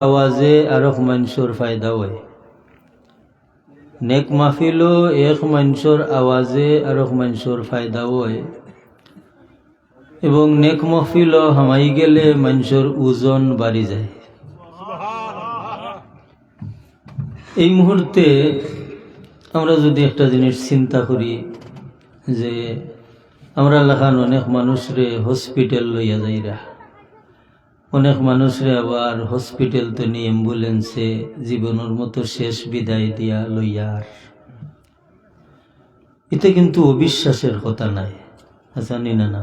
आवाजे आरोख मंशोर फायदा होय। नेक माहफिलो एक मंशोर आवाजे आरोख मंशोर फायदा होय एवं नेक महफिलो हामाई गेले मंशोर ओজন बाड़ी जाए। এই মুহূর্তে আমরা যদি একটা জিনিস চিন্তা করি যে আমরা লাখান অনেক মানুষরে হসপিটাল লইয়া যাইরা, অনেক মানুষরে আবার হসপিটাল তো নিয়ে অ্যাম্বুলেন্সে জীবনের মতো শেষ বিদায় দিয়া লইয়ার, এতে কিন্তু অবিশ্বাসের কথা নাই, জানি না না।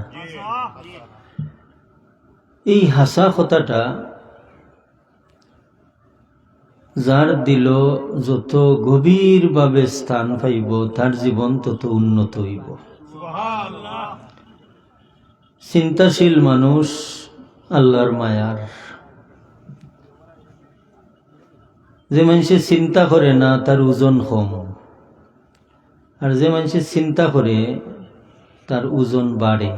এই হাসা কথাটা যার দিল যত গভীরভাবে স্থান পাইব তার জীবন তত উন্নত হইব। চিন্তাশীল মানুষ আল্লাহর মায়ার, যে মানুষে চিন্তা করে না তার ওজন কম, আর যে মানুষে চিন্তা করে তার ওজন বাড়ে।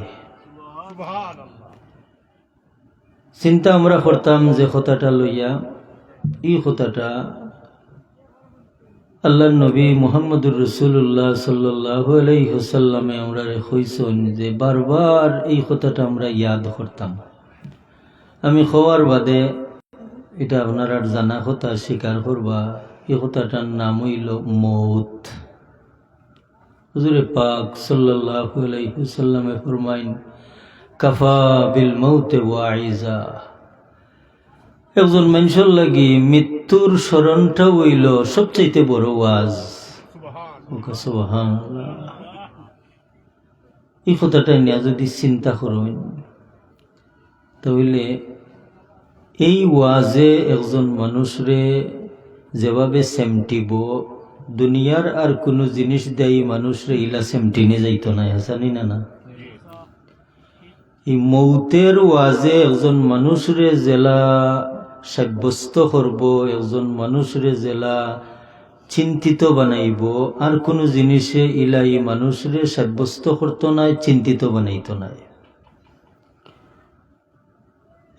চিন্তা আমরা করতাম যে কথাটা লইয়া, এই কথাটা আল্লাহর নবী মুহাম্মদুর রাসূলুল্লাহ সাল্লাল্লাহু আলাইহি ওয়াসাল্লামে আমরা কইছেন যে বারবার এই কথাটা আমরা ইয়াদ করতাম। আমি খাওয়ার বাদে এটা আপনার আর জানা কথা স্বীকার করবা, এই কথাটার নাম হইল মৌত। হুজুরে পাক সাল্লাল্লাহু আলাইহি ওয়াসাল্লামে ফরমাইন, কাফা বিল মৌতে ওয়াইজা, একজন মানুষের লাগি মৃত্যুর স্মরণটা হইল সবচাইতে বড় ওয়াজ। সুবহানাল্লাহ। এই কথাটা নিয়ে যদি চিন্তা করেন তাহলে এই ওয়াজে একজন মানুষরে যেভাবে সেমটিব, দুনিয়ার আর কোনো জিনিস দেয় মানুষরে ইলা সেমটিনে যাইত না, হাসানি না না। এই মৌতের ওয়াজে একজন মানুষরে জেলা সাব্যস্ত করব, একজন মানুষরে জেলা চিন্তিত বানাইব, আর কোনো জিনিসে ইলাই মানুষরে সাব্যস্ত করতো নাই, চিন্তিত বানাইতো নাই।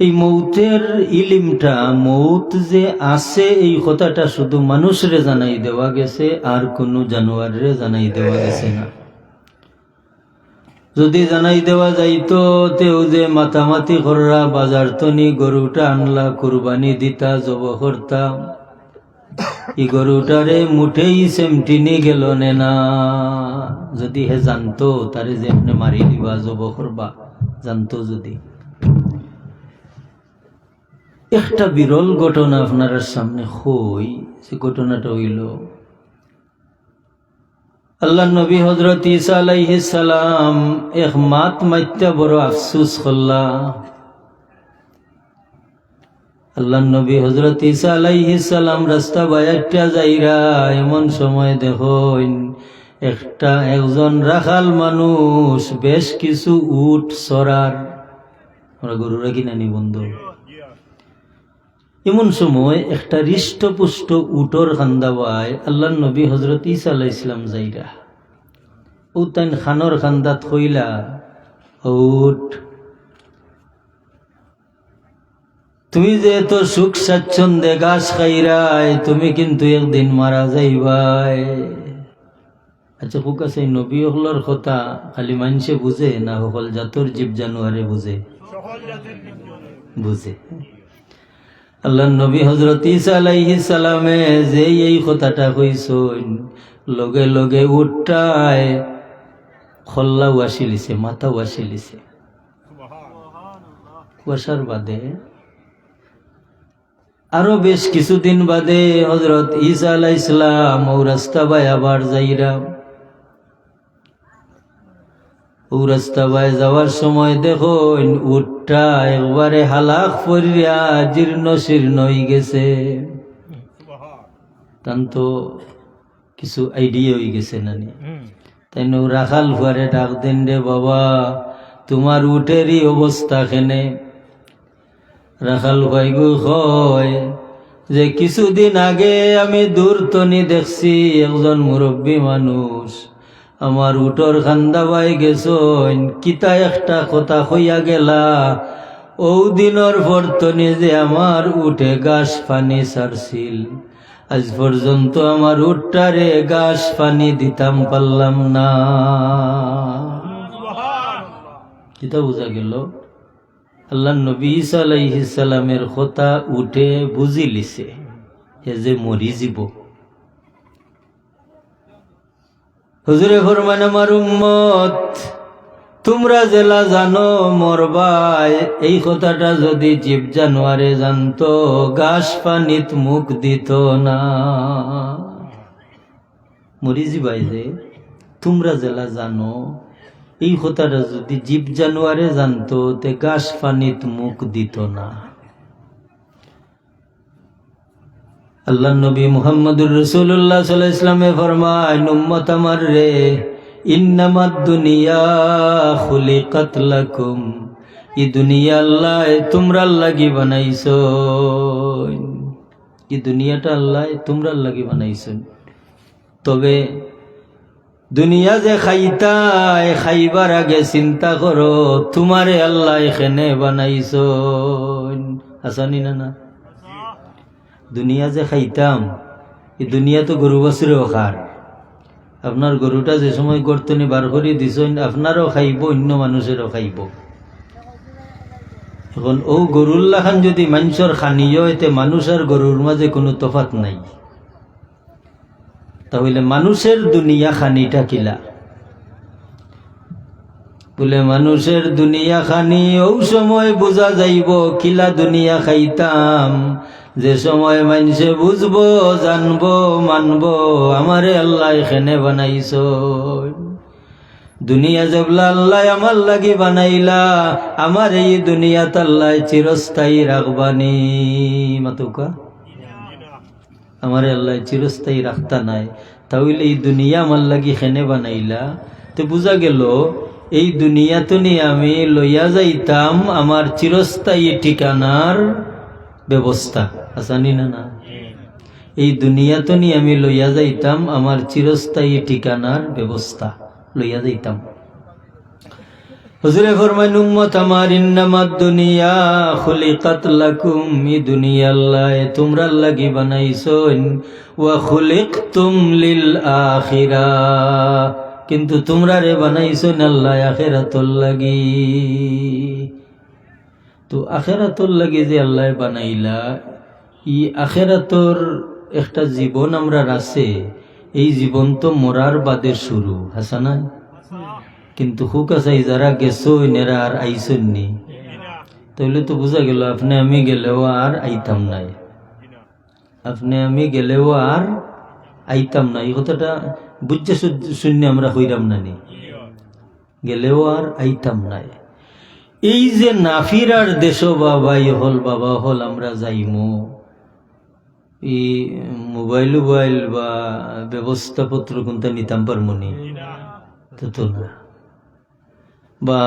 এই মৌতের ইলিমটা, মৌত যে আছে এই কথাটা শুধু মানুষরে জানাই দেওয়া গেছে, আর কোনো জানোয়ারে জানাই দেওয়া গেছে না। যদি জানাই দেওয়া যাইতো তেও যে মাতামাতি কররা বাজার তনি গরুটা আনলা, কুরবানি দিতা, জব করতা, এই গরুটারে মুঠেই সেমটিনি গেল না। যদি হে জানতো তারে যে আপনি মারি দিবা, জব করবা, জানতো যদি। একটা বিরল ঘটনা আপনার সামনে হই, সে ঘটনাটা হইল আল্লাহ নবী হযরত ঈসা আলাইহিস সালাম এক মাত মাইত্যা বড় আফসোস করলা। আল্লাহ নবী হযরত ঈসা আলাইহিস সালাম রাস্তা বাইটা যাইরা এমন সময় দেখেন একজন রাখাল মানুষ বেশ কিছু উট চরার, আমরা গরুরা কিনা নি বন্ধু, এমন সময় একটা হৃষ্টপুষ্ট উটর খান্দাবায় আল্লাহ নবী হযরত ঈসা আলাইহিস সালাম যাইরা, ও তাই খানর খান্দাত হইলা, উট তুমি যে এত সুখ স্বাচ্ছন্দ্যে ঘাস খাইরাই, তুমি কিন্তু একদিন মারা যাইবাই। আচ্ছা খুব কাছে নবী হলর কথা খালি মানুষে বুঝে না সকল জাতর জীব জানুয়ারে বুঝে? বুঝে। আল্লাহ নবী হযরত ঈসা আলাইহিস সালামে যে এই কথাটা কইছেন, লগে লগে উঠটায় খল্লা ওয়াসিলিছে, মাথা ওয়াসিলিছে। কুয়াশার বাদে আরো বেশ কিছুদিন বাদে হযরত ঈসা আলাইহিস সালাম ও রাস্তা বাই আবার যাইরা, ও রাস্তা বাই যাওয়ার সময় দেখুন উটটা একবারে হালাক পড়িয়া জীর্ণ শীর্ণ হয়ে গেছে। তান তো কিছু আইডিয়া হয়ে গেছে নানি, তাই রাখাল ফুয়ারে ডাক দেন, রে বাবা তোমার উটেরই অবস্থা কেনে? রাখাল ভাইগু হয় যে কিছুদিন আগে আমি দূর তনি দেখছি একজন মুরব্বী মানুষ আমার উটর খান্দা বাই গেছন, কিতা একটা কথা হইয়া গেলা, ও দিনর বর্তনে যে আমার উঠে ঘাস পানি সারছিল, আজ পর্যন্ত আমার উঠটারে ঘাস পানি দিতাম পারলাম না। এটা বোঝা গেল আল্লাহ নবী ঈসা আলাইহিস সালামের কথা উঠে বুঝি লিছে এ যে মরি যাব। হুজুরে ফরমান, আমার উম্মত তোমরা জেলা জানো মরবাই, এই কথাটা যদি জীব জানোয়ারে জানতো ঘাস পানিত মুখ দিত না। মরি যাবাই যে তোমরা জেলা জানো, এই কথাটা যদি জীব জানোয়ারে জানতো তে ঘাস পানিত মুখ দিত না। আল্লাহ নবী মুহাম্মদুর রাসূলুল্লাহ সাল্লাল্লাহু আলাইহি ওয়াসাল্লামে ফরমায়, উম্মত আমার রে, ইন্নামাদ দুনিয়া খুলিকাত লাকুম, এই দুনিয়া আল্লাহ তোমরা লাগি বানাইছো, এই দুনিয়াটা আল্লাহ তোমরা লাগি বানাইছেন। তবে দুনিয়া যে খাইতাই খাইবার আগে চিন্তা করো তোমারে আল্লাহ এখানে বানাইছো। আসানি না? দুনিয়া যে খাইতাম, এই দুনিয়া তো গরু বাছুরেও খার। আপনার গরুটা যে সময় গর্তনে বার করে দিছেন আপনারও খাইব, অন্য মানুষেরও খাইব। এখন ও গরুল্লা খান যদি মানুষের খানিও, এতে মানুষ আর গরুর মাঝে কোনো তফাৎ নাই। তাহলে মানুষের দুনিয়া খানিটা কিলা? বলে মানুষের দুনিয়া খানি ও সময় বোঝা যাইব কিলা দুনিয়া খাইতাম, যে সময় মানুষে বুঝবো, জানবো, মানবো আমারে আল্লাহ এখানে বানাইছো। দুনিয়া যেবলা আল্লাহ আমার লাগি বানাইলা, আমার এই দুনিয়াত আল্লাহ চিরস্থায়ী রাখবানি। মাতুকা আমার আল্লাহ চিরস্থায়ী রাখতা নাই, তাহলে এই দুনিয়া আমার লাগি খেনে বানাইলা। তো বুঝা গেল এই দুনিয়া তো নিয়ে আমি লইয়া যাইতাম আমার চিরস্থায়ী ঠিকানার ব্যবস্থা। আসানি না? এই দুনিয়া তো নিয়ে আমি লইয়া যাইতাম আমার চিরস্থায়ী ঠিকানার ব্যবস্থা লইয়া যাইতাম। হুজুরে ফরমায়, উম্মত আমার, ইন্নামাদ দুনিয়া খুলিকাত লাকুম, এই দুনিয়া আল্লাহ তোমরা লাগি বানাইছেন, ওয়া খুলিকতুম লিল আখিরাহ, কিন্তু তোমরা রে বানাইছেন আল্লাহ আখিরাতুল লাগি। তো আখিরাতুল লাগি যে আল্লাহ বানাইলা, এই আখিরাতর একটা জীবন আমরা আছে, এই জীবন তো মরার বাদে শুরু, হাসানা? কিন্তু হুক আছে যারা গেছেন এরা আর আইসেন নি, তাহলে তো বোঝা গেল আপনি আমি গেলেও আর আইতাম নাই, আপনি আমি গেলেও আর আইতাম না। এই কথাটা বুঝছে শূন্য আমরা হইরাম না, নি গেলেও আর আইতাম নাই। এই যে নাফিরার দেশ বাবাই হল, বাবা হল আমরা যাইমু, এই মোবাইল বা ব্যবস্থাপত্র কোনটা নিতাম পারমনি তো না। বা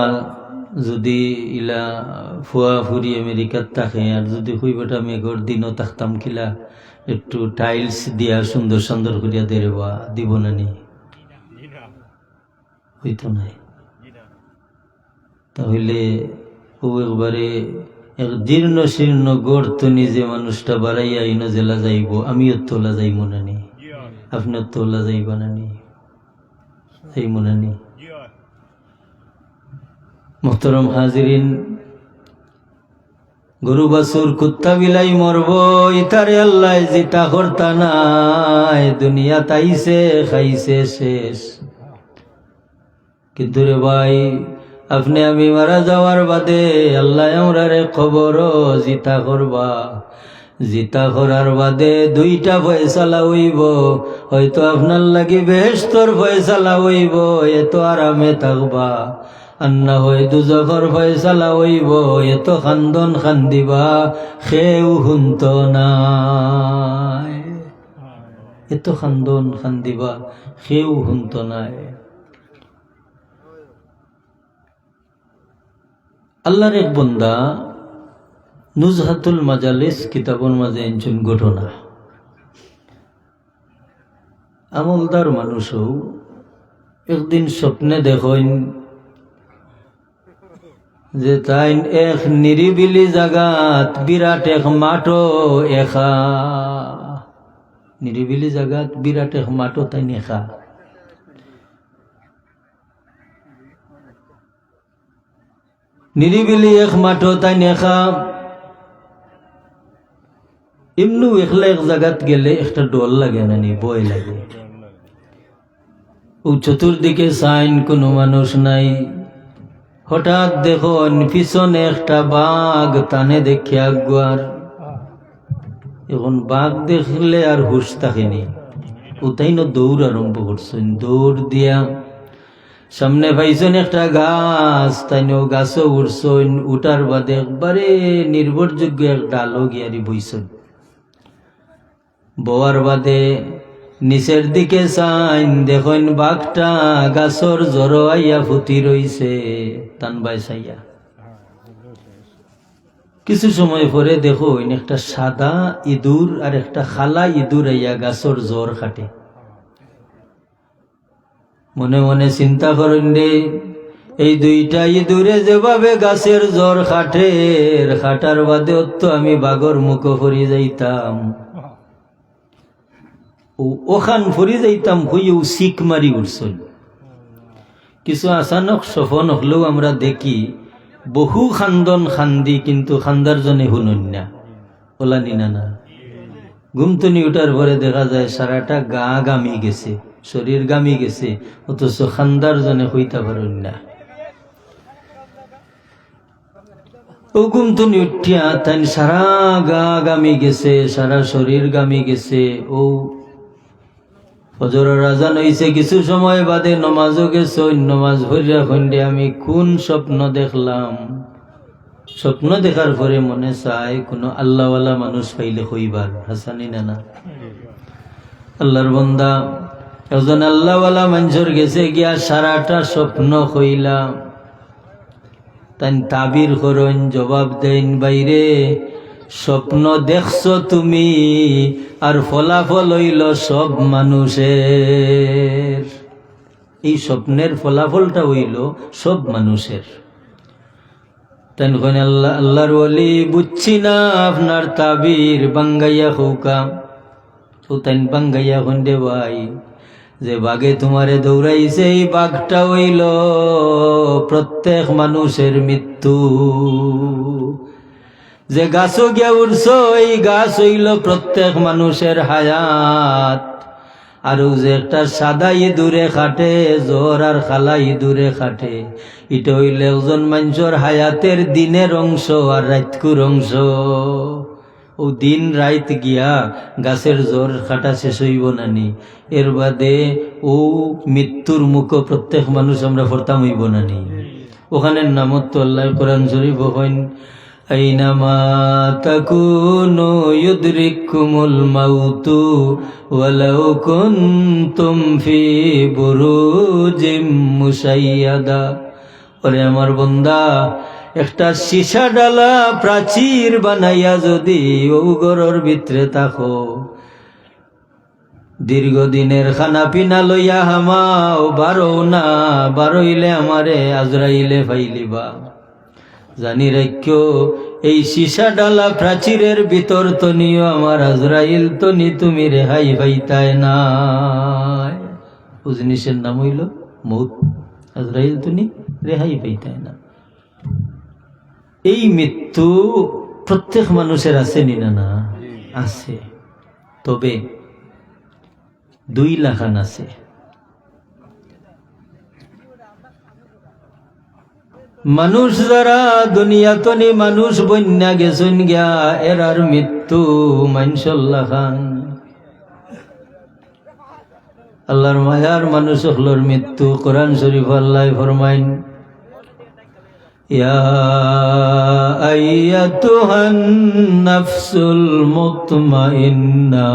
যদি ইলা ফুয়া ফুরি আমেরিকার থাকে, আর যদি হইবাটা মেঘর দিনও থাকতাম কিলা একটু টাইলস দিয়া সুন্দর সুন্দর করিয়া দেবা দিব না, নি হইতো নাই। তাহলে ও একবারে এক জীর্ণ শীর্ণ গড় তো নিজে মানুষটা বাড়াইয়া ইনো জেলা যাইব, আমিও তোলা যাইব না, নি আপনার তোলা যাইব না, নি যাইব না, নি। মুহতারাম হাজিরিন, গরু বাছুর কুত্তা বিলাই মরব, ইতারে আল্লাহ জিতা করতা নাই, দুনিয়া তাইছে খাইছে শেষ। কিন্তু রে ভাই, আপনি আমি মারা যাওয়ার বাদে আল্লাহ আমরা রে খবর জিতা করবা। জিতা করার বাদে দুইটা ফয়সালা হইব, হয়তো আপনার লাগি বেহেশতর ফয়সালা হইব, এত আরামে থাকবা, আর না হয় দুজখর ফয়সালা হইব, এত খান্দন খান্দিবা খেউ শুনত নাই, এত খান্দন খান্দিবা খেউ শুনত নাই। আল্লাহর এক বন্দা নুজহাতুল মাজালিস কিতাবের মাঝে একজন ঘটনা, আমলদার মানুষও একদিন স্বপ্নে দেখেন যে তাই এক নিরিবিলি জাগাত বিরাট এক মাঠো এখা, নিরিবিলি জাগাত বিরাট এক মাঠো তাই নেখা। নিরিবিলি এক মাঠো তাই নেখা। এমনি একলা এক জাগাত গেলে একটা ডর লাগে না, নি ভয় লাগে। ও চতুর্দিকে সাইন কোনো মানুষ নাই। হঠাৎ দেখো পিছনে একটা বাঘ টানে দেখে আগুয়ার। এখন বাঘ দেখলে আর হুশ থাকেনি, ও তাই না দৌড় আরম্ভ করছেন। দৌড় দিয়া সামনে পাইছেন একটা গাছ, তাই ও গাছও উঠছেন। উঠার বাদে একবারে নির্ভরযোগ্য এক ডালও গিয়ারি বইছেন। বওয়ার বাদে নিচের দিকে চাইন, দেখেন বাঘটা গাছর জড়ো আইয়া ফুটি রইছে টান বাইসাইয়া। কিছু সময় পরে দেখো একটা সাদা ইঁদুর আর একটা খালা ইঁদুর আইয়া গাছর জ্বর খাটে। মনে মনে চিন্তা করেন রে, এই দুইটা ইঁদুরে যেভাবে গাছের জ্বর খাটে, খাটার বাদে তো আমি বাঘর মুখ ফরি যাইতাম, ওখান ফরি যাইতাম হইও শিক মারি উঠছল। কিছু আচানক সফন হলেও আমরা দেখি বহু খান্দন খান্দি, কিন্তু খান্দার জনে শুনুন না, ওলানি না না। ঘুমতনি উঠার পরে দেখা যায় সারাটা গা গামি গেছে, শরীর গামি গেছে, অথচ খান্দার জনে হইতে পারেন না। ও ঘুমতনি উঠিয়া তাই সারা গা গামি গেছে, সারা শরীর গামি গেছে। ও ফজরের আজান হইছে, কিছু সময় বাদে নমাজও গেছে। নমাজ ভরিয়া খন্ডে আমি কোন স্বপ্ন দেখলাম। স্বপ্ন দেখার পরে মনে চায় কোনো আল্লাহওয়ালা মানুষ পাইলে হইবার, হাসানি না না। আল্লাহর বান্দা একজন আল্লাহওয়ালা মানুষের গেছে গিয়া সারাটা স্বপ্ন হইলাম। তাই তাবির করেন, জবাব দেন, বাইরে স্বপ্ন দেখছো তুমি, আর ফলাফল হইল সব মানুষের। এই স্বপ্নের ফলাফলটা হইল সব মানুষের। তাই আল্লাহর ওলি বুঝছি না আপনার তাবির বাঙ্গাইয়া হৌকা। তো তাই বাঙ্গাইয়া খন্ডে ভাই, যে বাঘে তোমারে দৌড়াইছে, এই বাঘটা হইল প্রত্যেক মানুষের মৃত্যু। যে গাছ গিয়া উঠছ, এই গাছ হইল প্রত্যেক মানুষের হায়াত। আর যে একটা সাদা ইঁদুরে খাটে, জ্বর আর খালা ইঁদুরে খাটে, এটা হইলে একজন মানুষের হায়াতের দিনের অংশ আর রাতকুর অংশ। ও দিন রাত গিয়া গাছের জ্বর খাটা শেষ হইব নানি, এর বাদে ও মৃত্যুর মুখ প্রত্যেক মানুষ আমরা ফরতাম হইব নানি। ওখানের নামত তো আল্লাহ কোরআন শরীফ হইন, আইনামা তাকুনু ইউদরিকুমুল মাউতু ওয়ালাউ কুনতুম ফি বুরুজিম মুশাইয়াদা। ওরে আমার বান্দা, একটা সীসা ডালা প্রাচীর বানাইয়া যদি ও ঘরের ভিতরে থাকো, দীর্ঘদিনের খানা পিনা লইয়া হামাও, বারো না বারইলে আমারে আজরাইলে ফাইলিবা। জানি রাখ্য, এই সীসা ডালা প্রাচীরের ভিতর তো নিও আমার আজরাইল তো নি, তুমি রেহাই পাইতায় না। ও জিনিসের নাম হইল মৌত। আজরাইল তো নি রেহাই পাইতায় না। এই মৃত্যু প্রত্যেক মানুষের আছে নি না? না আছে, তবে 2 লাখান আছে। মানুষ যারা দুনিয়াতনি মানুষ বন্যা গেছেন গিয়া, এরার মৃত্যু মাইনশাল্লাহ খান। আল্লাহর মায়ার মানুষ হলোর মৃত্যু কোরআন শরীফ আল্লাহ ফরমাইন, ইয়া আইয়াতুহান নাফসুল মুতমাইন্না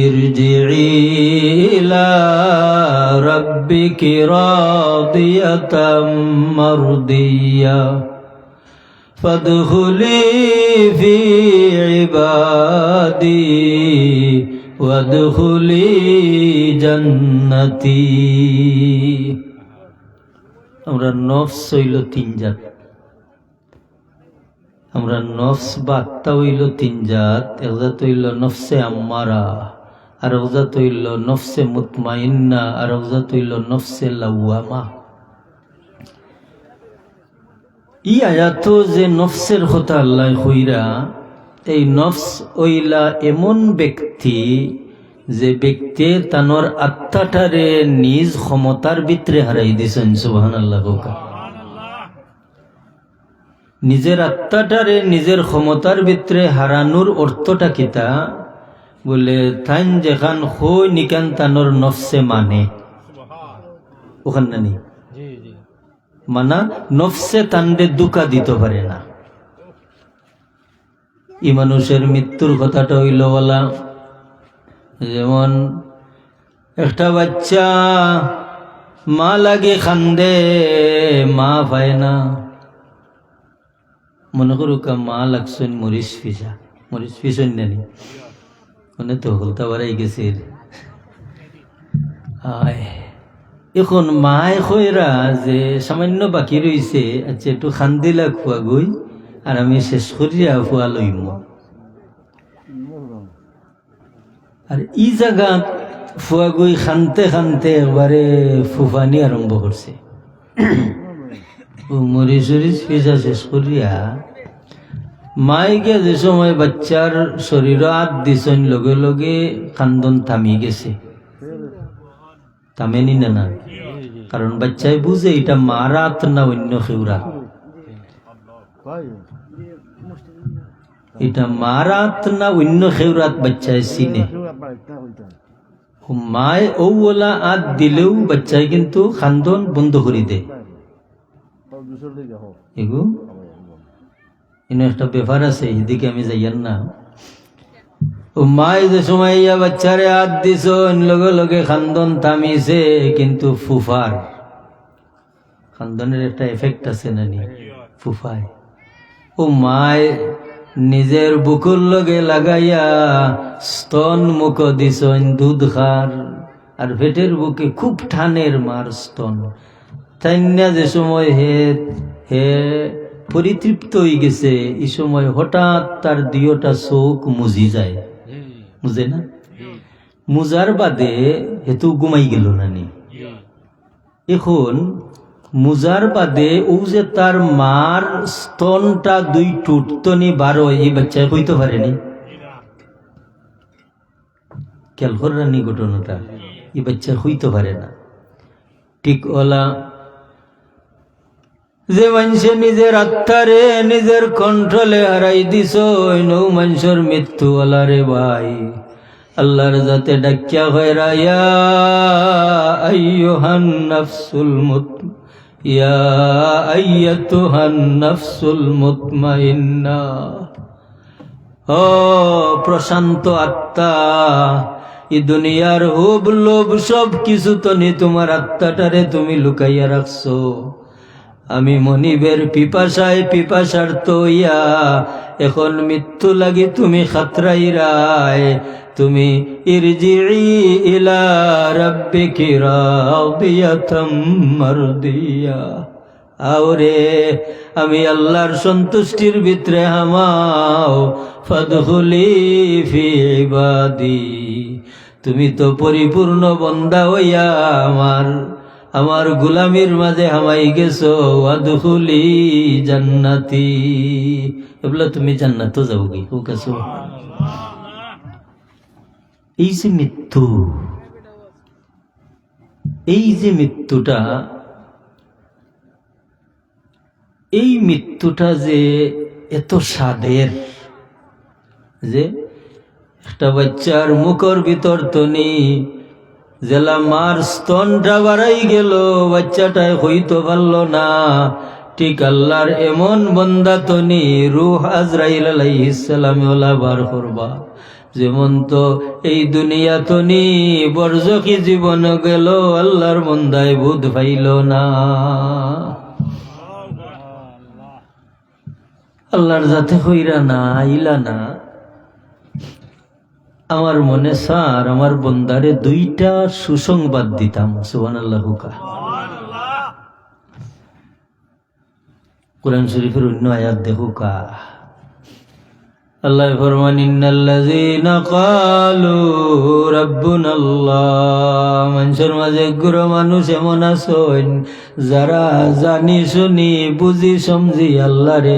ইরজিই ইলা রাব্বিকি রাদিয়াতাম মারদিয়া ফাদখুলি ফি ইবাদি ওয়াদখুলি জান্নাতি। আমরা নফস হইল 3 জাত। আমরা নফস বা আত্মা হইল তিন জাত। এক জাত হইল নফসে আম্মারা, আর এক জাত হইল নফসে মুতমাইন্না, আর এক জাত হইল নফসে লাওয়ামা। ই আয়াত যে নফসের কথা আল্লাহ কইরা, এই নফস হইলা এমন ব্যক্তি যে ব্যক্তি তানোর আত্মাটারে নিজ ক্ষমতার ভিতরে হারাই দিছেন। সুবহানাল্লাহ। নিজের আত্মাটারে নিজের ক্ষমতার ভিতরে হারানোর অর্থটা কিতা বলে, থাইন যেখান হই নিকান তানোর নফসে মানে ওখান না নি মানা নফসে তান্ডে দুকা দিতে পারে না। ই মানুষের মৃত্যুর কথাটা হইল বলা, যেমন একটা বাচ্চা মা লাগে খান্দে, মা পায় না। মনে করুকা মা লাগছেন মরিচ ফিসন নানি মনে তো হলতা বাড়াই গেছে। এখন মায় কইরা যে সামান্য বাকি রইছে, আচ্ছা একটু খান্দিলা খুয়া গই আর আমি শেষ করিয়া ফুয়া লইম। আর ই জায়গা ফুয়া গই খানতে খানতে একবারে ফুফানি আরম্ভ করছে। মরিচ ফিজা শেষ করিয়া মাইকে যে সময় বাচ্চার শরীর হাত দিছেন, লগে লগে কান্দন থামি গেছে। থামেনি না না, কারণ বাচ্চাই বুঝে এটা মারাত না অন্য খেউরাত, এটা মারাত না অন্য খেউরাত বাচ্চায় চিনে। মায় ওলা হাত দিলেও বাচ্চায় কিন্তু কান্দন বন্ধ করে দেয়। একটা ব্যাপার আছে, এদিকে আমি যাইয়ার না। ও মায় যে সময় বাচ্চারে হাত দিছ, লগে লগে খান্দন থামিছে, কিন্তু ফুফার খান্দনের একটা এফেক্ট আছে নানি ফুফায়। ও মায় নিজের বুকুর লগে লাগাইয়া স্তন মুখ দিছন দুধ খার, আর পেটের বুকে খুব ঠানের মার স্তন। তাই না যে সময় হে পরিতৃপ্ত হয়ে গেছে, এই সময় হঠাৎ তার দুইটা চোখ মুজি যায়, বুঝে না? মুজার বাদে হেতু ঘুমাই গেল নানি। এখন মুজার বাদে ও যে তার মার স্তনটা দুই টুটতনি বারো, এই বাচ্চায় কইতে পারেনি। খেয়াল করানি ঘটনাটা, এই বাচ্চা হইতে পারে না। ঠিক ওলা যে মানুষে নিজের আত্মারে নিজের কন্ট্রোলে হারাই দিছ, নৌ মানুষের মৃত্যু ওলা রে ভাই। আল্লাহর যাতে ডাকিয়া হয়রা, ইয়া আইয়ুহান নাফসুল ইয়া আইয়াতুহান নাফসুল মুতমাইন্না, ও প্রশান্ত আত্মা, এই দুনিয়ার হুব লোভ সব কিছু তো নি তোমার আত্মাটারে তুমি লুকাইয়া রাখছো। আমি মনিবের পিপাসার তো ইয়া এখন মৃত্যু লাগি তুমি খাতরাইরায়, তুমি ইরজিই ইলা রাব্বিকি রাদিয়াতাম মারদিয়া, আওরে আমি আল্লাহর সন্তুষ্টির ভিতরে হামাও, ফাদখুলি ফি ইবাদি, তুমি তো পরিপূর্ণ বন্দা হইয়া আমার গুলামির মাঝে হামাই গেছো, ওয়াদখুলি জান্নাতি, এবলা তুমি জান্নাত যাওগি। ও কাছো এই যে মৃত্যু, এই যে মৃত্যুটা, এই মৃত্যুটা যে এত স্বাদের, যে একটা বাচ্চার মুখর ভিতর তনি জেলা মার স্তনটা বাড়াই গেল, বাচ্চাটায় হইতে পারল না। ঠিক আল্লাহর এমন বন্দা তনি রূহ আজরাইল আলাইহিস সালামে ওলা বার করবা, যেমন তো এই দুনিয়া তনি বরজকি জীবন গেল, আল্লাহর বন্দায় বুধ পাইল না। আল্লাহর যাতে হইরা না আইলা না। আমার মনে স্যার আমার বন্দারে দুইটা সুসংবাদ দিতাম। সুবহানাল্লাহ। কোরআন শরীফের অন্য আয়াত দেখুকা, আল্লাহ ফরমান ইন্নাল্লাযীনা ক্বালু রাব্বুনাল্লাহ, মানুষের মাঝে গুরু মানুষ এমন আছেন যারা জানি শুনি বুঝি সমঝি আল্লাহরে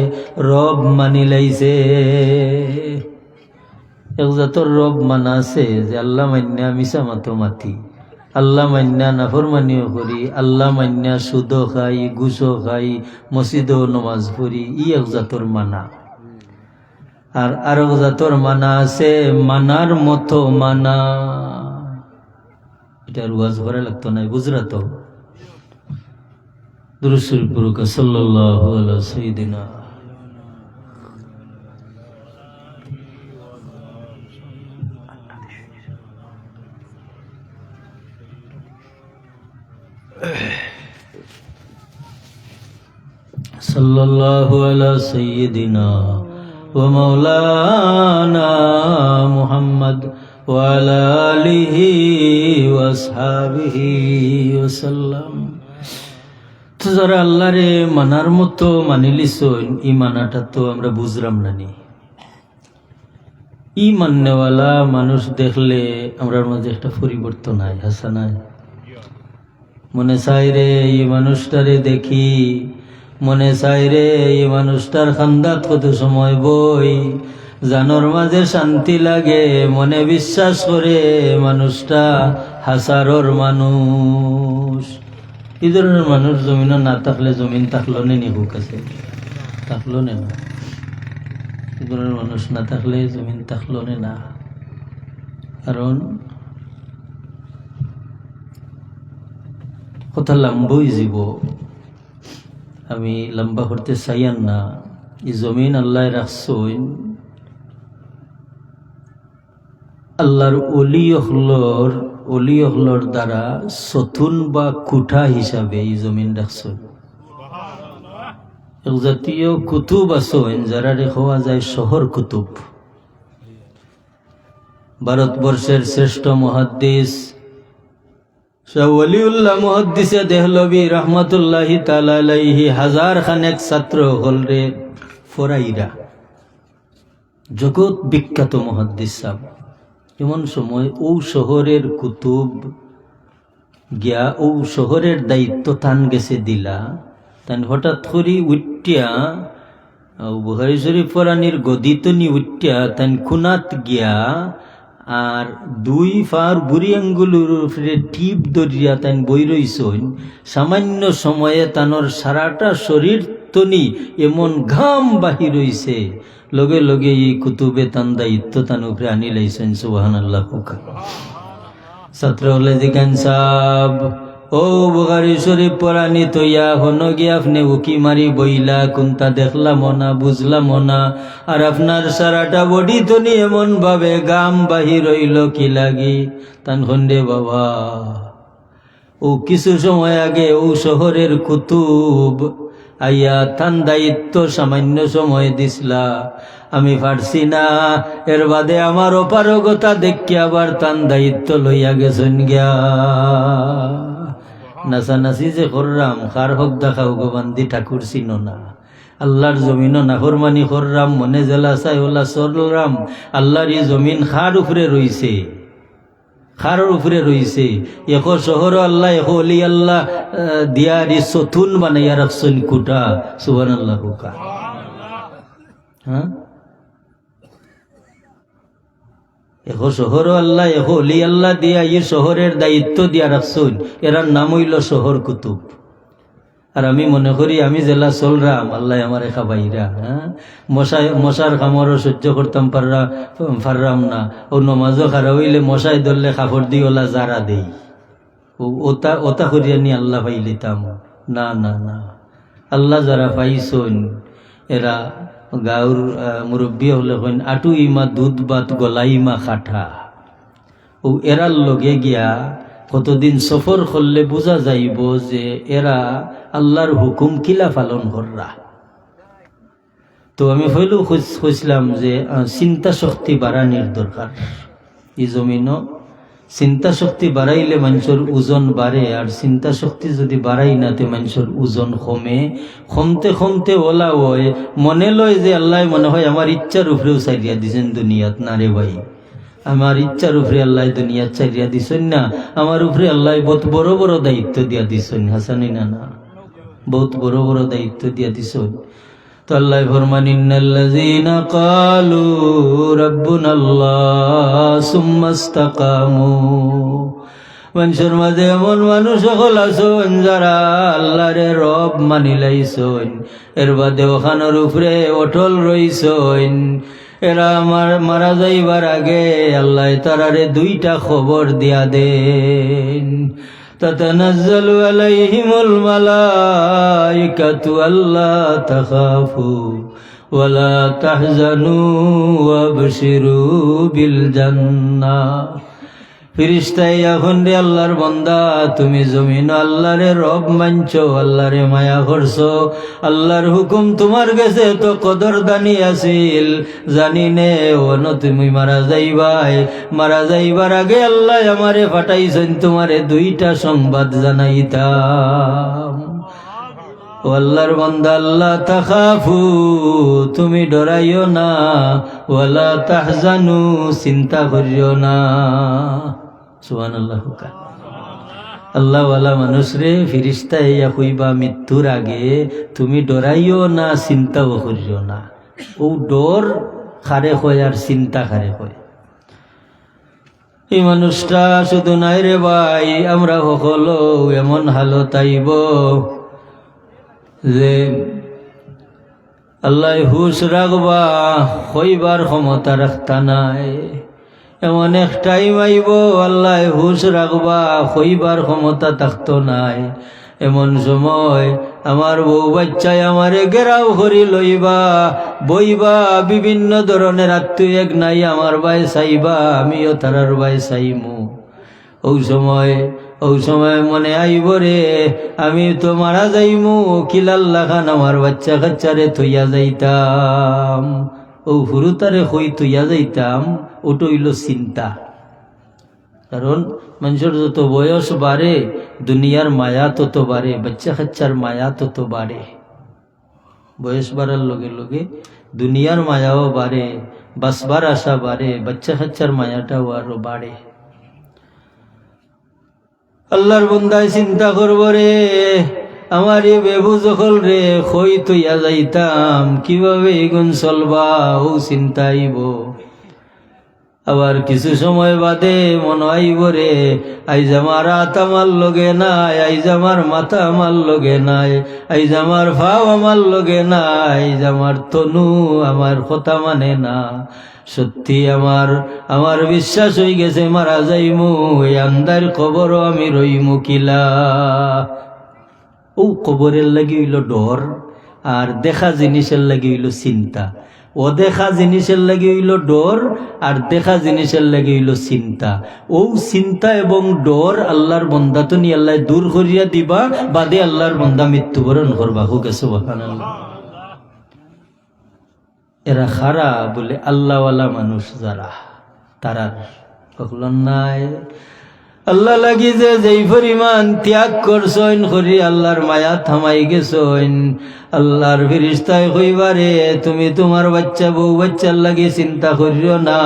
রব মানি লাইছে। এক জাতর রব মানা আছে যে আল্লাহ মান্যা মিছা মাতো মাতি, আল্লাহ মান্যা নাফরমানিও করি, আল্লাহ মান্যা সুদও খাই, ঘুষও খাই, মসজিদও নমাজ পড়ি, ই এক জাতর মানা। আর আরো জাতর মানা আছে মানার মতো মানা, এটা রুয়াজ ভরে লাগতো না, বুঝরা তো। দুরূদ শরীফ পড়ুক, সাল্লাল্লাহু আলা সাইয়্যিদিনা। সাল্লাল্লাহু আলা সাইয়্যিদিনা ওয়া মাওলানা মুহাম্মদ ওয়া আলা আলিহি ওয়া আসহাবিহি ওয়া সাল্লাম। তো যারা আল্লাহরে মানার মতো মানিলিছন, ই মানাটা তো আমরা বুঝলাম না নি। ই মান্যওয়ালা মানুষ দেখলে আমরার মাঝে একটা পরিবর্তন হয়, হাসা নাই? মনে চাই রে এই মানুষটারে দেখি, মনে চাই রে এই মানুষটার খান্দাত কত সময় বই, জানোর মাঝে শান্তি লাগে, মনে বিশ্বাস করে মানুষটা হাসারর মানুষ। এই ধরনের মানুষ জমিনও না থাকলে জমিন থাকলো নে নিহুক আছে, থাকলো নে না। এই ধরনের মানুষ না থাকলে জমিন থাকলো নে না। কারণ কথা লম্বই জীব, আমি লম্বা করতে চাইয়ান না। এই জমিন আল্লাহ রাখছইন আল্লাহর অলিয়হলর দ্বারা সতুন বা কুঠা হিসাবে এই জমিন রাখছইন। এক জাতীয় কুতুব আছেন যারা রেখা যায় শহর কুতুব। ভারতবর্ষের শ্রেষ্ঠ মুহাদ্দিস শাহ ওয়ালিউল্লাহ মুহাদ্দিসে দেহলভী রহমাতুল্লাহি তাআলা আলাইহি হাজার খানেক ছাত্র হলরে ফরাইরা, জগৎ বিখ্যাত মুহাদ্দিস সাহেব। এমন সময় ও শহরের কুতুব গিয়া ও শহরের দায়িত্ব তান গেছে দিলা, তান হঠাৎ করে উঠিয়া বুখারী শরীফ পড়ানির গদিত নি উঠিয়া তান খুনাত গিয়া আর দুই ফার বুড়ি আঙ্গুলের উপরে টিপ দরিয়া তান বই রইছন। সামান্য সময়ে তানোর সারাটা শরীর তনি এমন ঘাম বাহি রইছে, লগে লগে এই কুতুবে তান দায়িত্ব তান উপরে আনি লাইছেন। সুবহানাল্লাহ। ছাত্র হলে জিজ্ঞান সাব, ও বুখারী শরীফ পড়ানি তৈয়া হন গিয়ে আপনি উকি মারি বইলা, কোনটা দেখলাম না বুঝলাম না, আর আপনার সারাটা বডি তো নি এমন ভাবে গাম বাহির হইল কি লাগি? তান খন্ডে বাবা, ও কিছু সময় আগে ও শহরের কুতুব আইয়া তান দায়িত্ব সামান্য সময় দিসলা, আমি পারছি না, এর বাদে আমার অপারগতা দেখি আবার তান দায়িত্ব লইয়া গেছেন গিয়া। নাচানাচি যে কররাম, কার হক দেখাও গোবান্দি ঠাকুর চিনো না, আল্লাহর জমিনও নাফরমানি কররাম, মনে জেলা চাই ওলা চলরাম। আল্লাহর এই জমিন খার উপরে রইছে, খারের উপরে রইছে। এখো শহর আল্লাহ, এখো অলি আল্লাহ দিয়ারি সতুন বানাইয়া রাখছেন কুটা। সুবহানাল্লাহ। হ্যাঁ, এখো শহর আল্লাহ, এখো অলি আল্লাহ দিয়া এই শহরের দায়িত্ব দিয়া রাখছেন, এরার নাম হইল শহর কুতুব। আর আমি মনে করি আমি জেলা চলরাম, আল্লাহ আমার একা বাইরা। হ্যাঁ, মশার কামড়ও সহ্য করতাম পাররাম না। ও নমাজও খারা হইলে মশাই ধরলে কাপড় দিয়ে ওলা জারা দেই, ওতা করিয়া নি আল্লাহ পাইলিতাম না। না না, আল্লাহ যারা পাইছন এরা গাঁর মুরব্বী হলে কইন আটু ইমা দুধ বাত গলাইমা খাঠা। ও এরার লগে গিয়া কতদিন সফর করলে বোঝা যাইব যে এরা আল্লাহর হুকুম কিলা পালন কররা। তো আমি হইলেও খুঁজলাম যে চিন্তা শক্তি বাড়ানির দরকার। এই জমিনও চিন্তা শক্তি বাড়াইলে মানুষের ওজন বাড়ে, আর চিন্তা শক্তি যদি বাড়াই না তে মানুষের ওজন কমে। কমতে কমতে ওলা হয় মনে লয় যে আল্লাহ মনে হয় আমার ইচ্ছার উপরেও চাইরিয়া দিছেন দুনিয়াত। না রে ভাই, আমার ইচ্ছার উপরে আল্লাহ দুনিয়াত চাইরিয়া দিছেন না, আমার উপরে আল্লাহ বহুত বড় বড় দায়িত্ব দিয়া দিছেন। হাসানি না না, বহুত বড় বড় দায়িত্ব দিয়া দিছেন। তো আল্লাহ ফরমান ইন্নাল্লাযীনা ক্বালু রাব্বুনাল্লাহ সুম্মা ইসতাকামু, মানুষের মাঝে এমন মানুষ সকল আছেন যারা আল্লাহরে রব মানি লাইছেন, এর বাদে ওখানোর উপরে অটল রইছেন। এরা মারা যাইবার আগে আল্লাহ তারারে দুইটা খবর দিয়া দেন। তাতানাজ্জালু আলাইহিমুল মালাইকাতু আল্লা তাখাফু ওয়ালা তাহজানু ওয়াবশিরু বিল জান্নাহ। ফিরিস্তাই এখন রে আল্লাহর বান্দা, তুমি জমিন আল্লাহরে রব মানছো, আল্লাহরে মায়া করছো, আল্লাহর হুকুম তোমার কাছে তো কদরদানি আছিল, জানি নে ওন তুমি মারা যাইবাই। মারা যাইবার আগে আল্লাহ আমারে পাঠাইছেন তোমারে দুইটা সংবাদ জানাইতাম। ও আল্লাহর বান্দা, আল্লাহ তাখাফু, তুমি ডরাইও না, ওয়ালা তাহজানু, চিন্তা করিও না। সুবহানাল্লাহ। আল্লাহ ওয়ালা মানুষ রে ফিরিস্তা ইয়া কইবা মৃত্যুর আগে তুমি ডরাইও না, চিন্তাও করিও না। ও ডর খারে হয় আর চিন্তা খারে হয়। এই মানুষটা শুধু নাই রে ভাই, আমরা সকলো এমন হালত আইব যে আল্লাহ হুশ রাখবা হইবার ক্ষমতা রাখতা নাই। এমন এক টাইম আইব আল্লাহ হুশ রাখবা হইবার ক্ষমতা থাকতো নাই। এমন সময় আমার বউ বাচ্চায় আমারে গেরাও করি লইবা, বইবা, বিভিন্ন ধরনের আত্মীয় এক নাই আমার ভাই চাইবা, আমিও তারার ভাই চাইমু। ওই সময় মনে আইব রে আমি তো মারা যাইমু, কিলাল্লা খান আমার বাচ্চা কাচ্চারে থইয়া যাইতাম, ও হুরুতারে হই থইয়া যাইতাম। ওটা হইল চিন্তা। কারণ মানুষের যত বয়স বাড়ে দুনিয়ার মায়া তত বাড়ে, বাচ্চা কাচ্চার মায়া তত বাড়ে। বয়স বাড়ার লগে লগে দুনিয়ার মায়াও বাড়ে, বাঁচবার আশা বাড়ে, বাচ্চা কাচ্চার মায়াটাও আরো বাড়ে। আল্লাহর বন্দায় চিন্তা করব রে আমার এই বেবু যখন রে খই তৈয়া যাইতাম, কিভাবে এগুন চলবা, ও চিন্তা আইব। আবার কিছু সময় বাদে মনে আইব রে আইজ আমার হাত আমার লগে নাই, আইজ আমার মাথা আমার লগে নাই, আইজ আমার ভাও আমার লগে নাই, আইজ আমার তনু আমার কথা মানে না। সত্যি আমার বিশ্বাস হয়ে গেছে মারা যাইমু, এই আন্দার কবরও আমি রইমু কিলা। ও কবরের লাগি হইল ডর, আর দেখা জিনিসের লাগি হইল চিন্তা। ও দেখা জিনিসের লাগি হইল ডর, আর দেখা জিনিসের লাগি হইল চিন্তা। ও চিন্তা এবং ডর আল্লাহর বন্দা তো নি আল্লাহ দূর করিয়া দিবা, বাদে আল্লাহর বন্দা মৃত্যুবরণ করবা। হোক সুবহানাল্লাহ। এরা খারা বলে আল্লাহওয়ালা মানুষ যারা, তারা কখনো নাই আল্লাহ লাগি যে যেই পরিমাণ ত্যাগ করছেন করি আল্লাহর মায়া থামাই গেছেন। আল্লাহর ফেরেশতায় কইবারে তুমি তোমার বাচ্চা বউ বাচ্চার লাগি চিন্তা করিও না,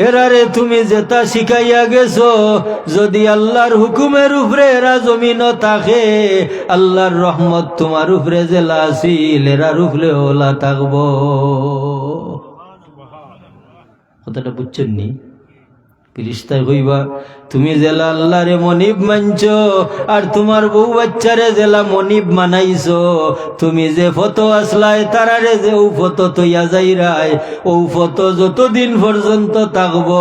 এরারে তুমি যেটা শিখাইয়া গেছো, যদি আল্লাহর হুকুমের উপরে এরা জমিন থাকে, আল্লাহর রহমত তোমার উপরে জেলা আসিল এরার উপরে ওলা থাকবো। কথাটা বুঝছেন নি? ফেরেশতায় কইবা তুমি জেলা আল্লাহরে মনিব মানছ, আর তোমার বউ বাচ্চারে জেলা মনিব মানাইছো, তুমি যে ফটো আসলাই তারারে যে ও ফটো তৈয়া যাইরাই, ও ফটো যতদিন পর্যন্ত থাকবো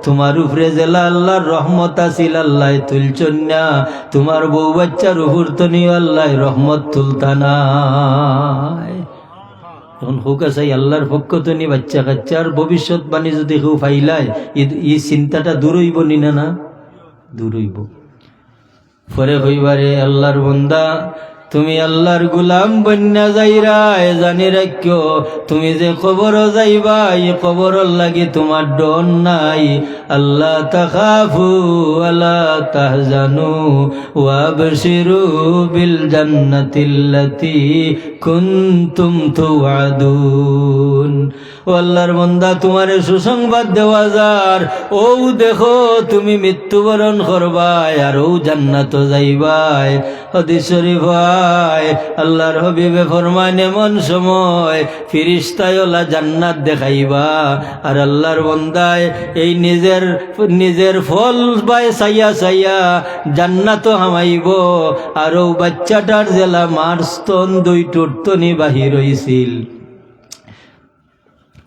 তোমার উপরে জেলা আল্লাহর রহমত আসিল আল্লাহ তুলছন না, তোমার বউ বাচ্চার উপর তো নিয়ে আল্লাহ রহমত তুলতা নাই। এখন হোক আছে আল্লাহর পক্ষ তো নি বাচ্চা কাচ্চার ভবিষ্যৎবাণী যদি কেউ ফাইলায়, এই চিন্তাটা দূর হইব নি না? দূর হইব। পরে হইবারে আল্লাহর বন্দা তুমি আল্লাহর গুলাম বন্যা যাইরা জানি রাখিও তুমি যে কবর যাইবা এই কবর লাগি তোমার ডর নাই আল্লাহ তাখাফু ওয়ালা তাহজানু ওয়াবশিরু বিল জান্নাতিল্লাতী কুনতুম তুআদুন। ও আল্লাহর বান্দা তোমারে সুসংবাদ দেওয়া যার ও দেখো তুমি মৃত্যুবরণ করবাই আর ও জান্নাত যাইবাই। হাদিস শরীফ আল্লাহর হাবিবে ফরমান এমন সময় ফিরিস্তায় ওলা জান্নাত দেখাইবা আর আল্লাহর বান্দায় এই নিজের ফল বাই চাইয়া চাইয়া জান্নাত হামাইব। আর ও বাচ্চাটার জেলা মারস্তন দুই টুটতনি বাহির হইছিল।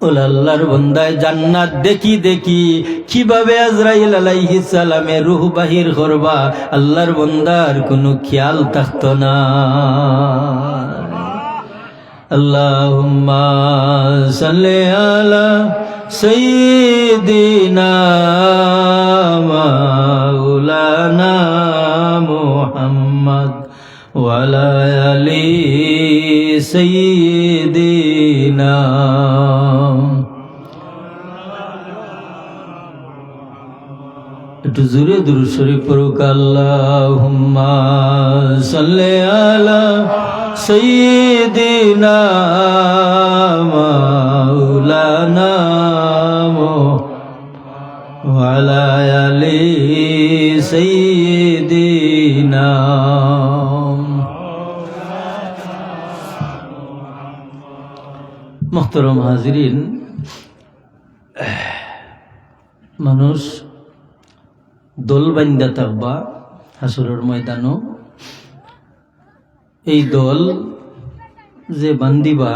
ওলা আল্লাহর বান্দায় জান্নাত দেখি দেখি কিভাবে আজরাইল আলাইহিস সালামে রূহ বাহির করবা আল্লাহর বান্দার কোনো খেয়াল থাকতো না। আল্লাহুম্মা সাল্লি আলা সাইয়্যিদিনা মাওলানা মুহাম্মদ ওয়া আলা আলি সাইয়্যিদিনা। একটু জোরে দুরূদ শরীফ পড়ুক। আল্লাহুম্মা সাল্লি আলা সাইয়্যিদিনা মাওলানা ওয়া আলা আলি সাইয়্যিদিনা। মুহতারাম হাজিরিন, মানুষ দল বান্ধা থাকবা হাসরের ময়দানও। এই দল যে বান্দিবা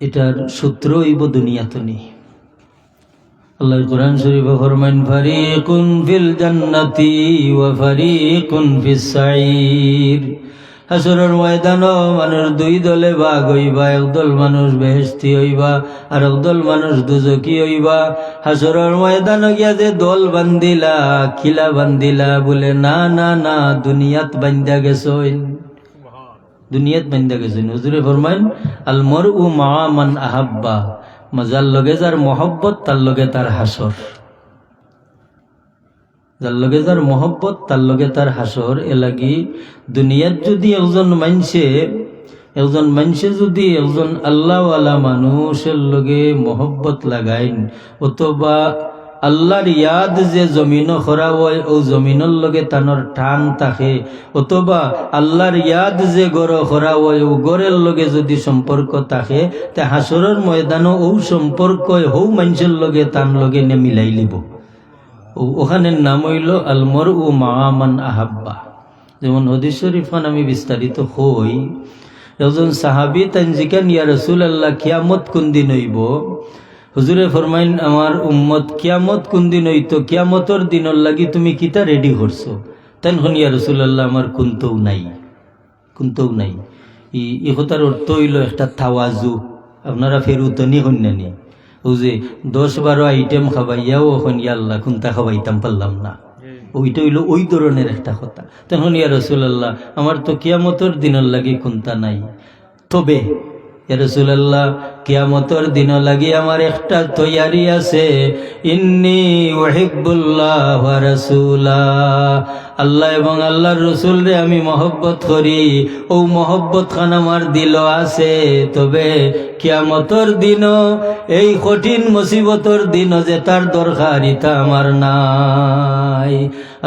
এটার সূত্র হইব দুনিয়াতে নেই। আল্লাহ কোরআন শরীফে ফরমান ফারিকুন ফিল জান্নাতি ওয়া ফারিকুন ফিস সাঈর। হাসরের ময়দানও মানুষ দুই দলে ভাগ হইবা, একদল মানুষ বেহেশতি হইবা আর একদল মানুষ দুজকি হইবা। হাসরের ময়দানও গিয়া যে দল বান্দিলা খিলা বান্দিলা বলে না না না দুনিয়াত বান্ধা গেছইন, দুনিয়াত বান্ধা গেছইন। হুজুরে ফরমাইন আল মারউ মা মান আহাব্বা, যার লগে যার মহব্বত তার লগে তার হাসর, যার লগে যার মহব্বত তার লগে তার হাসর। এলাগি দুনিয়াত যদি একজন মানুষে যদি একজন আল্লাহওয়ালা মানুষের লগে মহব্বত লাগাইন অথবা আল্লাহর ইয়াদ যে জমিন খরা হয় ও জমিনের লগে তানোর টান থাকে, অথবা আল্লাহর ইয়াদ যে গড় খরা হয় ও গড়ের লগে যদি সম্পর্ক থাকে তে হাসরের ময়দানও ও সম্পর্ক হৌ মানুষের লগে তান লগে নে মিলাই লিব। ওখানের নাম হইল আল মারউ মা মান আহাব্বা। যেমন হাদিস শরীফান আমি বিস্তারিত হই, একজন সাহাবী তান জিজ্ঞাসা ইয়া রাসূলুল্লাহ কিয়ামত কোন দিন হইব? হুজুরে ফরমাইন আমার উম্মত কিয়ামত কোন দিন হইতো, কিয়ামতর দিনের লাগি তুমি কিতা রেডি করছো? তাই হন ইয়া রাসূলুল্লাহ আমার কুন্তও নাই। ই কথার অর্থ হইল একটা তাওয়াজু। আপনারা ফেরুতনি হন্যানি ও যে 10-12 আইটেম খাবাইয়াও এখন ইয়া আল্লাহ কোনটা খাবাইতাম পারলাম না, ওইটা হইল ওই ধরনের একটা কথা। তখন ইয়া রাসূলুল্লাহ আমার তো কিয়ামতের দিনের লাগি কোনটা নাই, তবে ইয়া রাসূলুল্লাহ কিয়ামতের দিন লাগি আমার একটা তৈয়ারি আছে। ইন্নী উহিব্বুল্লাহ ওয়া রাসূলাহ, আল্লাহ এবং আল্লাহর রসুল রে আমি মহব্বত করি, ও মহব্বত খান আমার দিল আছে। তবে কিয়ামতের দিন এই কঠিন মুসিবতর দিন যে তার দরকার ইতা আমার নাই।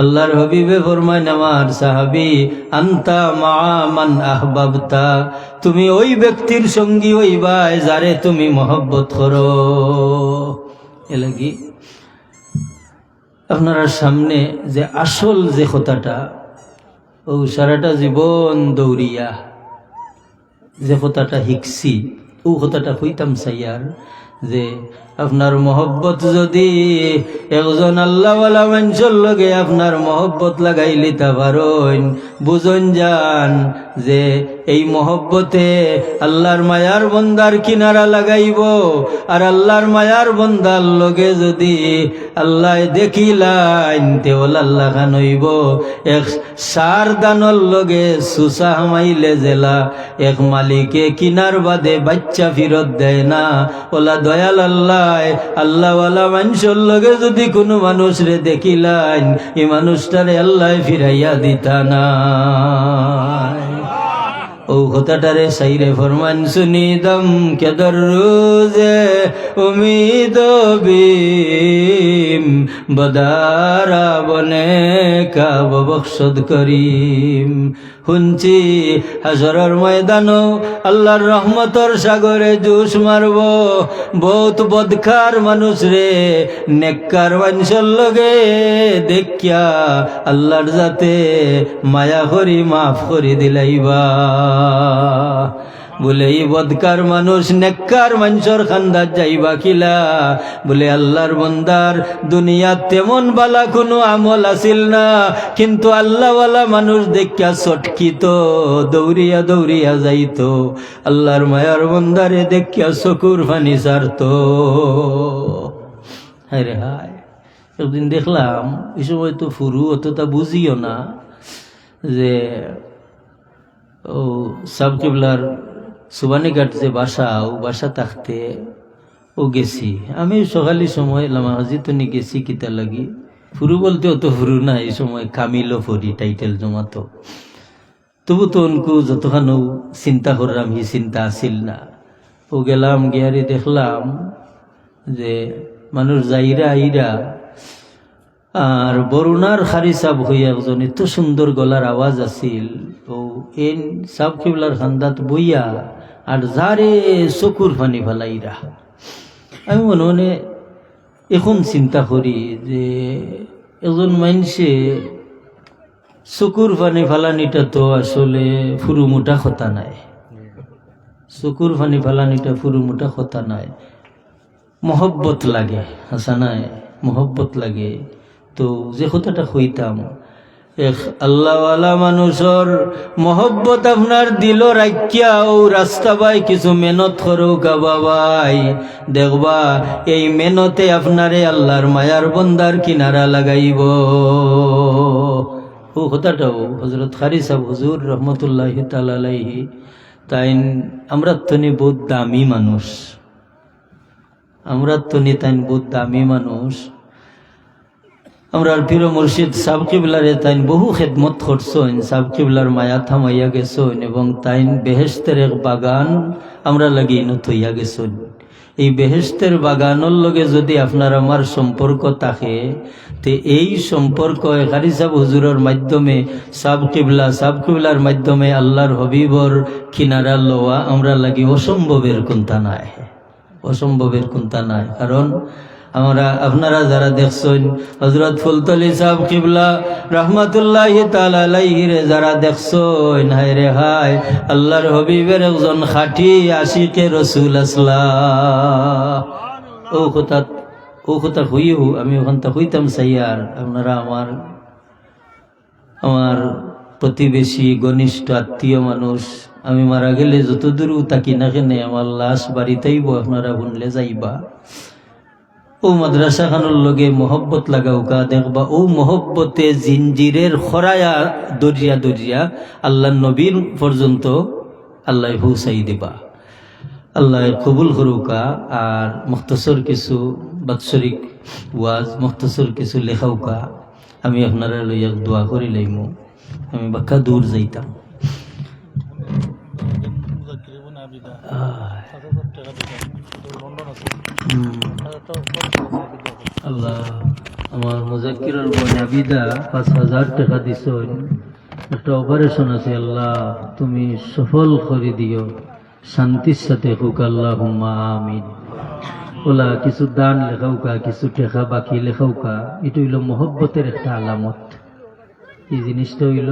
আল্লাহর হাবিবে ফরমায় আমার সাহাবী আনতা মা মান আহবাবতা, তুমি ওই ব্যক্তির সঙ্গী হইবা যারে তুমি মহব্বত করো। এলাকি আপনারা সামনে যে আসল যে কথাটা ও সারাটা জীবন দৌড়িয়া যে কথাটা শিখছি ও কথাটা কইতাম চাইয়ার যে আপনার মহব্বত যদি একজন আল্লাহওয়ালা মানুষের লগে আপনার মহব্বত লাগাই লিতে পারেন, বুঝন যান যে এই মহব্বতে আল্লাহর মায়ার বন্দার কিনারা লাগাইব। আর আল্লাহর মায়ার বন্দার লগে যদি আল্লাহ দেখিলাইন তেওল আল্লাহ খান হইব এক সার দানর লগে সুসা হামাইলে জেলা এক মালিকে কিনার বাদে বাচ্চা ফিরত দেয় না। ওলা দয়াল আল্লাহ আল্লাহওয়ালা মানুষের লগে যদি কোনো মানুষ রে দেখিলাইন এই মানুষটারে আল্লাহ ফিরাইয়া দিতা না। ও কথাটারে সাইরে ফরমান শুনি দম কে দররোজে উম্মীদ বিম বদারা বনে কা বখশদ করিম। শুনছি হাসরের ময়দানও আল্লাহর রহমতর সাগরে জোশ মারব বহুত বদকার মানুষ রে নেককার মানুষের লগে দেখিয়া আল্লাহর যাতে মায়া করি মাফ করে দিলাইবা। বলে এই বদকার মানুষ নেককার মানুষের খান্দার যাইবা কিলা? বলে আল্লাহর বন্দার দুনিয়াত তেমন বালা কোনো আমল আসিল না, কিন্তু আল্লাহওয়ালা মানুষ দেখিয়া চটকিত দৌড়িয়া দৌড়িয়া যাইত। আল্লাহর মায়ার বন্দারে দেখিয়া চকুর পানি ছাড়ত। হায় রে হায়, একদিন দেখলাম এই সময় তো ফুরু অতটা বুঝিও না যে ও সাব কিবলার সুবানীঘাট যে বাসা ও বাসা থাকতে ও গেছি আমি সকালে সময় লামাহাজিতনি গেছি কিতা লাগি। ফুরু বলতে অত ফুরু না, এই সময় কামিলও ফরি টাইটেল জমাতো। তবু তো উনকু যতখানো চিন্তা করলাম হি চিন্তা আসিল না। ও গেলাম গিয়ারি দেখলাম যে মানুষ যাইরা আইরা আর বরুণার খারি সাব হইয়া একজন এত সুন্দর গলার আওয়াজ আছিল। ও এন সাব কিবলার খান্দাত বইয়া আর যারে চকুর পানি ফেলাইরা। আমি মনে মনে এখন চিন্তা করি যে একজন মানুষে চকুর পানি ফেলানিটা তো আসলে ফুরুমুটা কথা নাই। চকুর পানি ফেলানিটা ফুরুমুটা কথা নাই, মহব্বত লাগে। হাসা নাই, মহব্বত লাগে। তো যে কথাটা কইতাম এক আল্লাহওয়ালা মানুষের মহব্বত আপনার দিল রাখিয়া ও রাস্তা বাই কিছু মেহনত করো বাবাই, দেখবা এই মেহনতে আপনারে আল্লাহর মায়ার বন্দার কিনারা লাগাইব। ও কথাটাও হযরত কারি সাহেব হুজুর রহমতুল্লাহি তাআলা আলাইহি তাই আমরা তনি বহুত দামি মানুষ, আমরা তনি তাই বহুত দামি মানুষ। আমরা পীর মুর্শিদ সাব কিবলারে তাইন বহু খেদমত করছেন, সাব কিবলার মায়া থামাইয়া গেছেন এবং তাইন বেহেশতের এক বাগান আমরা লাগি নথইয়া গেছেন। এই বেহেশতের বাগানের লগে যদি আপনার আমার সম্পর্ক থাকে তে এই সম্পর্ক কারি সাহেব হুজুরের মাধ্যমে সাব কিবলার মাধ্যমে আল্লাহর হবিবর কিনারা লওয়া আমরা লাগি অসম্ভবের কোনটা নাই, অসম্ভবের কোনটা নাই। কারণ আমরা আপনারা যারা দেখছেন হযরত ফুলতলি সাহেব কিবলা রহমাতুল্লাহি তাআলা আলাইহি রে যারা দেখছেন, হায় রে হায় আল্লাহর হবিবের একজন খাঁটি আশিকে রসুল আসলা। ও কথা হইও আমি ওখানটা হইতাম চাইয়ার আপনারা আমার প্রতিবেশী ঘনিষ্ঠ আত্মীয় মানুষ, আমি মারা গেলে যত দূর তাকি না কেনে আমার লাশ বাড়িতেইব আপনারা শুনলে যাইবা। ও মাদ্রাসা খানোর লগে মহব্বত লাগাওকা, দেখবা ও মহব্বতে জিঞ্জিরের খরায়া দরিয়া দরিয়া আল্লাহ নবীর পর্যন্ত আল্লাহ পৌঁছাই দিবা। আল্লাহ কবুল করুকা। আর মুখতসর কিছু বাৎসরিক ওয়াজ, মুখতসর কিছু লেখাওকা, আমি আপনারা লইয়া দোয়া করি লাইমু। আমি বাক্কা দূর যাইতাম। আল্লাহ আমার মুজাক্কিরের বোন আবিদা ৫,০০০ টাকা দিছেন, একটা অপারেশন আছে। আল্লাহ তুমি সফল করে দিও, শান্তির সাথে হোক। আল্লাহুম্মা আমিন। ওলা কিছু দান লেখাওকা, কিছু টাকা বাকি লেখাওকা, এটা হইল মহব্বতের একটা আলামত। এই জিনিসটা হইল